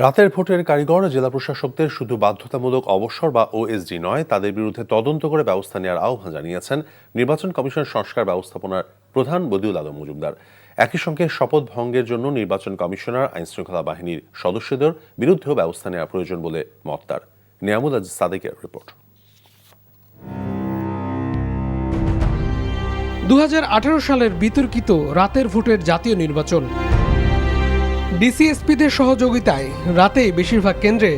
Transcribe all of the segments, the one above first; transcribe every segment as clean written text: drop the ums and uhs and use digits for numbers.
রাতের ভোটের কারিগর জেলা প্রশাসকদের শুধু বাধ্যতামূলক অবসর বা ওএসডি নয়, তাদের বিরুদ্ধে তদন্ত করে ব্যবস্থা নেওয়ার আহ্বান জানিয়েছেন নির্বাচন কমিশন সংস্কার ব্যবস্থাপনার প্রধান বদিউল আলম মজুমদার। একই সঙ্গে শপথ ভঙ্গের জন্য নির্বাচন কমিশনার আইনশৃঙ্খলা বাহিনীর সদস্যদের বিরুদ্ধেও ব্যবস্থা নেওয়া প্রয়োজন বলে মত তার। নিয়ামুল আজিজ সাদেকের রিপোর্ট। 2018 সালের বিতর্কিত রাতের ভোটের জাতীয় নির্বাচন। ডিসিএসপিদের সহযোগিতায় রাতে বেশিরভাগ কেন্দ্রে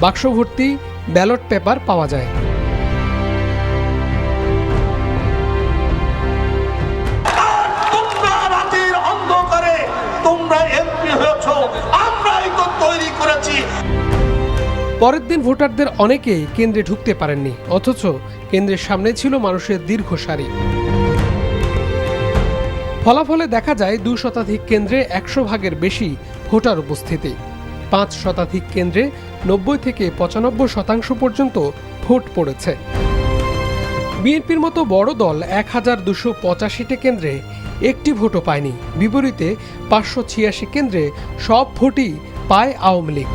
বাক্স ভর্তি ব্যালট পেপার পাওয়া যায়। পরের দিন ভোটারদের অনেকেই কেন্দ্রে ঢুকতে পারেননি, অথচ কেন্দ্রের সামনে ছিল মানুষের দীর্ঘ সারি। ফলাফলে দেখা যায় 2 শতাধিক কেন্দ্রে 100 ভাগের বেশি ভোটার উপস্থিতি। 5 শতাধিক কেন্দ্রে 90 থেকে 95% পর্যন্ত ভোট পড়েছে। বিএনপির মতো বড় দল 1285টি কেন্দ্রে একটি ভোটও পায়নি। বিপরীতে 586 কেন্দ্রে সব ভোটই পায় আওয়ামী লীগ।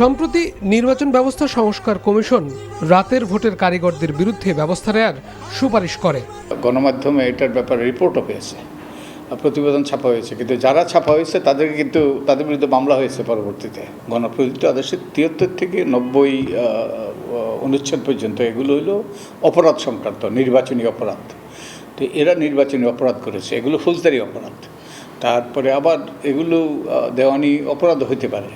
সম্প্রতি নির্বাচন ব্যবস্থা সংস্কার কমিশন রাতের ভোটের কারিগরদের বিরুদ্ধে ব্যবস্থা নেওয়ার সুপারিশ করে। গণমাধ্যমে এটার ব্যাপারে রিপোর্টও পেয়েছে, প্রতিবেদন ছাপা হয়েছে, কিন্তু যারা ছাপা হয়েছে তাদের বিরুদ্ধে মামলা হয়েছে পরবর্তীতে। গণপ্রজাতন্ত্রী আদেশের 73 থেকে 90 অনুচ্ছেদ পর্যন্ত এগুলো হলো অপরাধ সংক্রান্ত, নির্বাচনী অপরাধ। তো এরা নির্বাচনী অপরাধ করেছে, এগুলো ফৌজদারি অপরাধ। তারপরে আবার এগুলো দেওয়ানি অপরাধ হইতে পারে,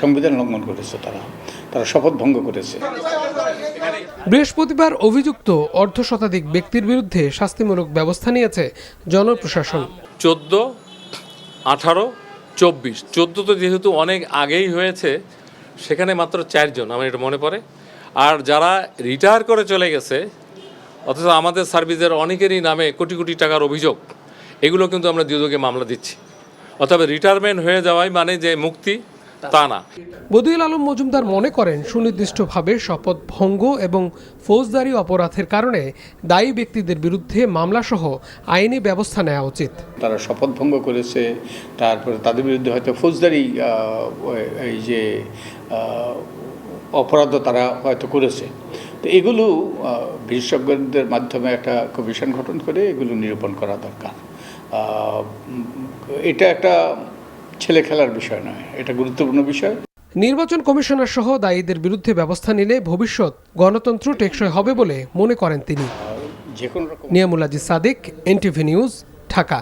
সংবিধান লঙ্ঘন করেছে, তারা শপথ ভঙ্গ করেছে। বৃহস্পতিবার অভিযুক্ত অর্ধ শতাধিক ব্যক্তির বিরুদ্ধে শাস্তিমূলক ব্যবস্থা নিয়েছে জনপ্রশাসন। 14, 18, 24। 14 তো যেহেতু অনেক আগেই হয়েছে, সেখানে মাত্র 4 জন আমার এটা মনে পড়ে। আর যারা রিটায়ার করে চলে গেছে, অথচ আমাদের সার্ভিসের অনেকেরই নামে কোটি কোটি টাকার অভিযোগ, এগুলো কিন্তু আমরা দুদকে মামলা দিচ্ছি। অথবা রিটায়ারমেন্ট হয়ে যাওয়াই মানে যে মুক্তি, তা না। বদিউল আলম মজুমদার মনে করেন, সুনির্দিষ্টভাবে শপথ ভঙ্গ এবং ফৌজদারি অপরাধের কারণে দায়ী ব্যক্তিদের বিরুদ্ধে মামলাসহ আইনি ব্যবস্থা নেওয়া উচিত। তারা শপথ ভঙ্গ করেছে, তারপরে তাদের বিরুদ্ধে হয়তো ফৌজদারি এই যে অপরাধও তারা হয়তো করেছে। তো এগুলো বিশেষজ্ঞদের মাধ্যমে একটা কমিশন গঠন করে এগুলো নিরূপণ করা দরকার। এটা একটা ছেলে খেলার বিষয় নয়, এটা গুরুত্বপূর্ণ বিষয়। নির্বাচন কমিশনার সহ দায়ীদের বিরুদ্ধে ব্যবস্থা নিলে ভবিষ্যৎ গণতন্ত্র টেকসই হবে বলে মনে করেন তিনি। যে কোনো রকম। Niamul Aziz Sadek, NTV news, Dhaka.